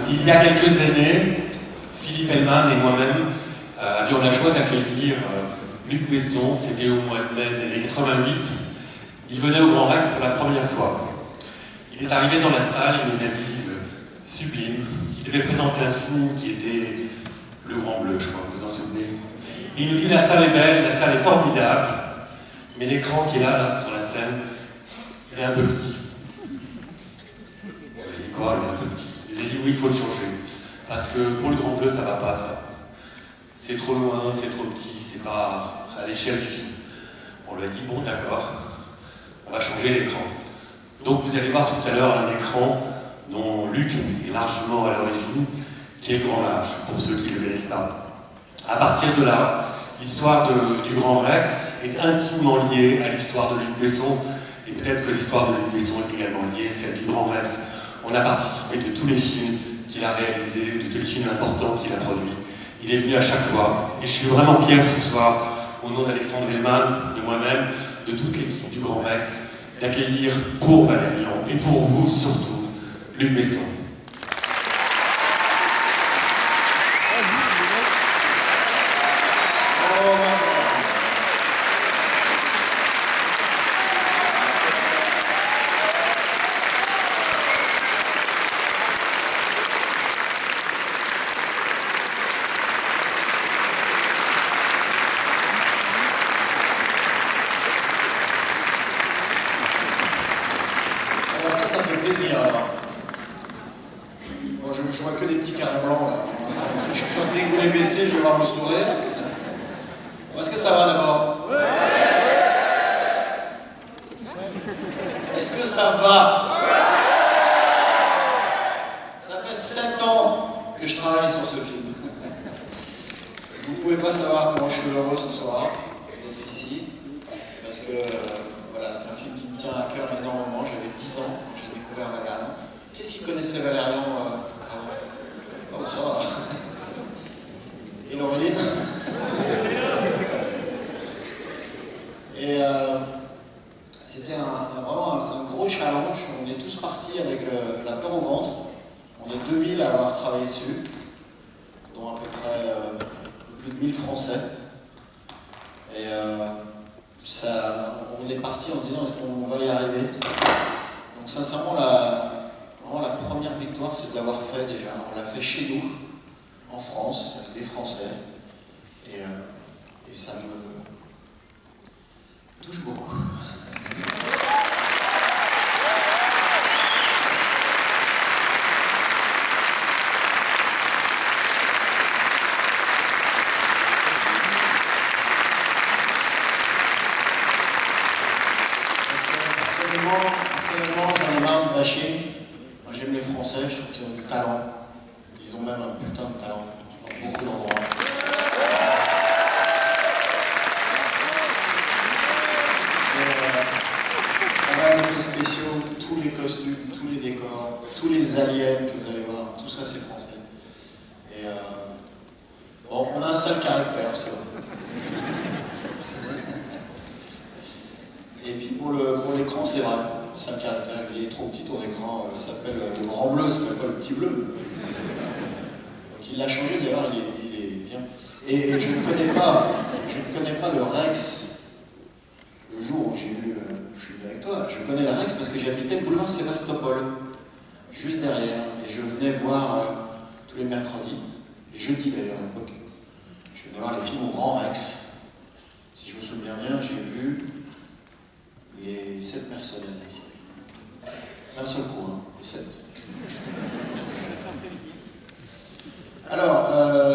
Il y a quelques années, Philippe Hellman et moi-même avions la joie d'accueillir Luc Besson. C'était au mois de mai de l'année 88. Il venait au Grand Rex pour la première fois. Il est arrivé dans la salle, il nous a dit sublime, qu'il devait présenter un film qui était Le Grand Bleu, je crois, vous vous en souvenez. Et il nous dit la salle est belle, la salle est formidable, mais l'écran qui est là sur la scène, il est un peu petit. Il dit quoi, il est un peu petit. Il nous a dit oui, il faut le changer. Parce que pour Le Grand Bleu, ça va pas, ça. C'est trop loin, c'est trop petit, c'est pas à l'échelle du film. On lui a dit bon, d'accord, on va changer l'écran. Donc vous allez voir tout à l'heure un écran dont Luc est largement à l'origine, qui est le Grand Large, pour ceux qui ne le connaissent pas. À partir de là, l'histoire du Grand Rex est intimement liée à l'histoire de Luc Besson, et peut-être que l'histoire de Luc Besson est également liée à celle du Grand Rex. On a participé de tous les films qu'il a réalisés, de tous les films importants qu'il a produits. Il est venu à chaque fois, et je suis vraiment fier ce soir, au nom d'Alexandre Hellman, de moi-même, de toute l'équipe du Grand Rex, d'accueillir pour Valérian, et pour vous surtout, Luc Besson. Ça fait plaisir alors. Bon, je vois que des petits carrés blancs là. Je suis sûr que dès que vous les baissez, je vais voir vos sourires. Est-ce que ça va d'abord? Est-ce que ça va? Ça fait 7 ans que je travaille sur ce film. Vous ne pouvez pas savoir comment je suis heureux ce soir d'être ici. Parce que voilà, c'est un film qui me tient à cœur énormément. J'avais 10 ans quand j'ai découvert Valérian. Qu'est-ce qu'il connaissait Valérian avant? Oh, ça va. Et Laureline? Et c'était vraiment un gros challenge. On est tous partis avec la peur au ventre. On est 2000 à avoir travaillé dessus, dont à peu près plus de 1000 Français. Et on est parti en se disant est-ce qu'on va y arriver. Donc sincèrement, vraiment, la première victoire, c'est de l'avoir fait déjà. On l'a fait chez nous, en France, avec des Français. Et ça me touche beaucoup. Personnellement, j'en ai marre de bâcher. Moi, j'aime les Français, je trouve qu'ils ont du talent. Ils ont même un putain de talent dans beaucoup d'endroits. On a des effets spéciaux, tous les costumes, tous les décors, tous les aliens que vous allez voir, tout ça c'est français. Et bon, on a un seul caractère, c'est vrai. Et puis pour l'écran, c'est vrai, c'est un caractère, il est trop petit ton écran, il s'appelle le Grand Bleu, ça s'appelle pas le Petit Bleu. Donc il l'a changé d'ailleurs, il est bien. Et je ne connais pas le Rex. Le jour où j'ai vu, je suis venu avec toi, je connais le Rex parce que j'habitais le boulevard Sébastopol, juste derrière, et je venais voir tous les mercredis, les jeudis d'ailleurs à l'époque, je venais voir les films au Grand Rex. Si je me souviens bien, j'ai vu les 7 personnes ici. D'un seul coup, hein, les 7. Alors,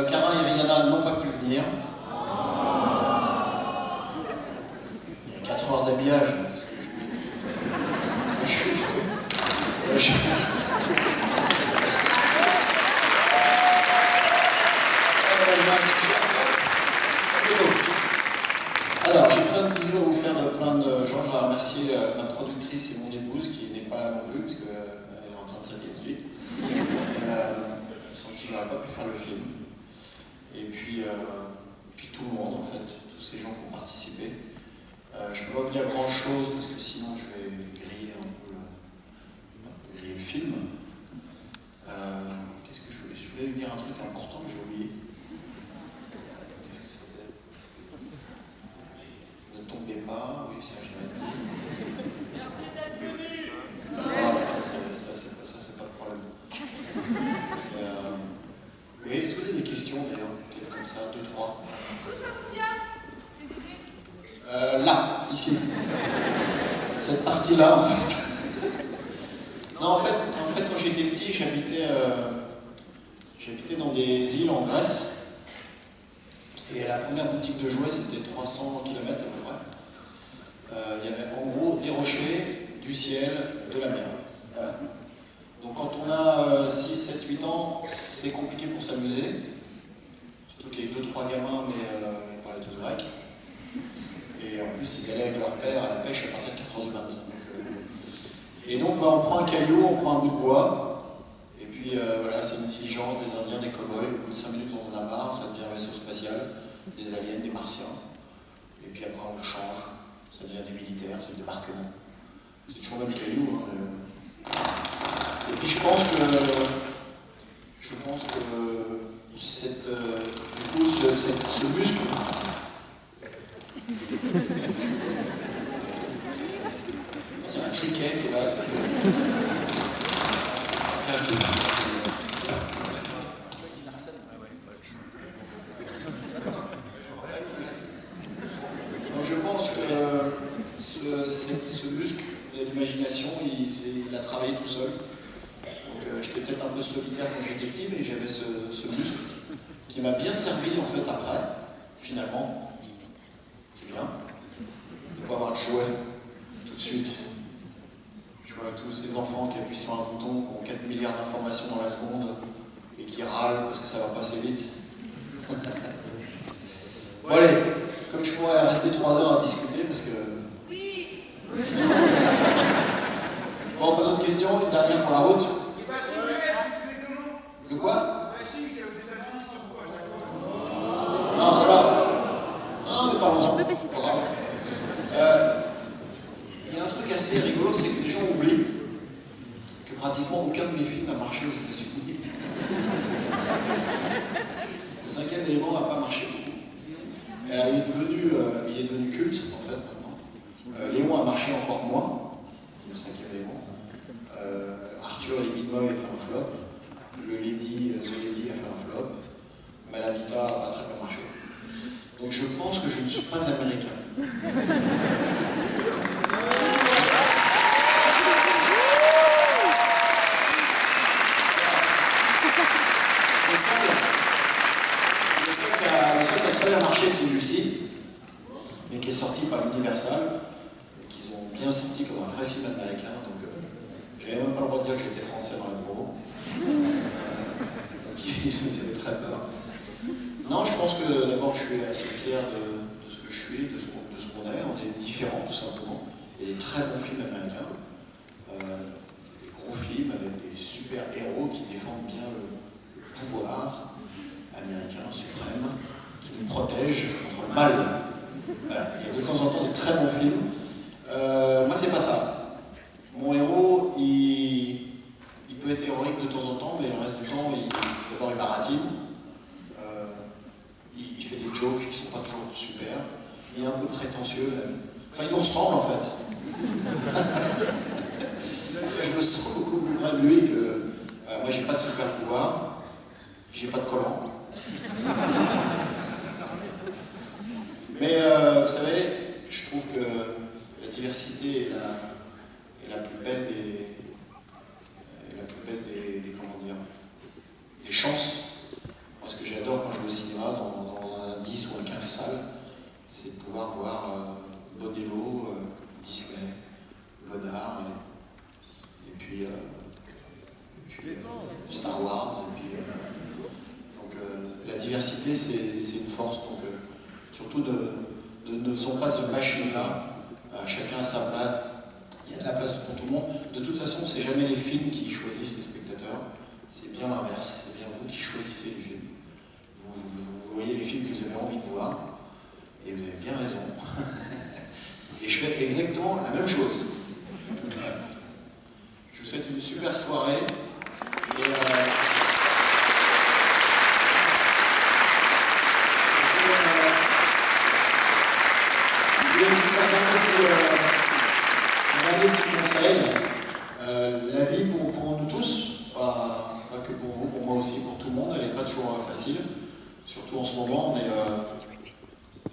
Cara et Rihanna n'ont pas pu venir. Il y a 4 heures d'habillage, parce que Alors, j'ai plein de bisous à vous faire de plein de gens. Je voudrais remercier ma productrice et mon épouse qui n'est pas là non plus, parce qu'elle est en train de s'habiller aussi. Sans qui je n'aurais pas pu faire le film. Et puis tout le monde, en fait, tous ces gens qui ont participé. Je ne peux pas vous dire grand chose parce que sinon je vais griller un peu le film. ici. Cette partie-là, en fait. Non, en fait, quand j'étais petit, j'habitais dans des îles en Grèce. Et la première boutique de jouets, c'était 300 km à peu près. Il y avait en gros des rochers, du ciel, de la mer. Voilà. Donc quand on a 6, 7, 8 ans, c'est compliqué pour s'amuser. Surtout qu'il y avait 2-3 gamins, mais ils parlaient tous grec. Et en plus, ils allaient avec leur père à la pêche à partir de 4h du matin. Et donc, on prend un caillou, on prend un bout de bois, et puis voilà, c'est une diligence des Indiens, des cow-boys. Au bout de 5 minutes, on en a marre, ça devient un vaisseau spatial, des aliens, des martiens. Et puis après, on le change, ça devient des militaires, c'est le débarquement. C'est toujours le même caillou. Hein, Et puis je pense que du coup, ce muscle. C'est un criquet qui est là. Donc je pense que ce muscle de l'imagination, il a travaillé tout seul. Donc j'étais peut-être un peu solitaire quand j'étais petit, mais j'avais ce muscle qui m'a bien servi en fait après, finalement. C'est bien. De ne pas avoir de jouet tout de suite. Je vois tous ces enfants qui appuient sur un bouton, qui ont 4 milliards d'informations dans la seconde et qui râlent parce que ça va passer vite. Bon allez, comme je pourrais rester 3 heures à discuter parce que... Oui. Bon, pas d'autres questions, une dernière pour la route. Le quoi? Non, alors... Non, mais parlons-en. Il y a un truc assez rigolo, c'est que les gens oublient que pratiquement aucun de mes films n'a marché aux États-Unis. Le 5e élément n'a pas marché beaucoup. Il est devenu culte, en fait, maintenant. Léon a marché encore moins, le 5e élément. Arthur et les Midmoy a fait un flop. The Lady a fait un flop. Malavita n'a pas très bien marché. Donc je pense que je ne suis pas américain. Le seul qui a très bien marché, c'est Lucie, mais qui est sorti par Universal, et qu'ils ont bien sorti comme un vrai film américain, donc j'avais même pas le droit de dire que j'étais français dans la promo. Donc ils avaient très peur. Non, je pense que d'abord je suis assez fier de ce que je suis, de ce qu'on est. On est différents tout simplement. Il y a des très bons films américains, des gros films avec des super héros qui défendent bien le pouvoir américain suprême, qui nous protège contre le mal. Voilà. Il y a de temps en temps des très bons films. Moi, c'est pas ça. Mon héros, il peut être héroïque de temps en temps, mais le reste du temps, d'abord il baratine. Il fait des jokes qui ne sont pas toujours super. Il est un peu prétentieux. Enfin, il nous ressemble en fait. Je me sens beaucoup plus près de lui que... moi, j'ai pas de super pouvoir. J'ai pas de collant. Mais vous savez, je trouve que la diversité est la plus belle des chances. Moi, ce que j'adore quand je vais au cinéma, dans un 10 ou un 15 salles, c'est de pouvoir voir Bodello, Disney, Godard, et puis Star Wars. Donc la diversité, c'est une force. Donc surtout ne faisons pas ce machine-là. Chacun à sa place. Il y a de la place pour tout le monde. De toute façon, c'est jamais les films qui choisissent les spectateurs. C'est bien l'inverse. C'est bien vous qui choisissez les films. Vous voyez les films que vous avez envie de voir. Et vous avez bien raison. Et je fais exactement la même chose. Je vous souhaite une super soirée. Et je voulais juste faire un petit conseil. La vie pour nous tous, pas que pour vous, pour moi aussi, pour tout le monde, elle n'est pas toujours facile. Surtout en ce moment, il y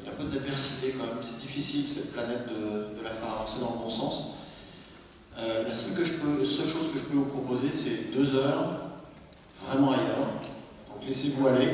a un peu d'adversité quand même. C'est difficile. difficile, cette planète, de la faire avancer dans le bon sens. La seule chose que je peux vous proposer, c'est 2 heures, vraiment ailleurs. Donc laissez-vous aller.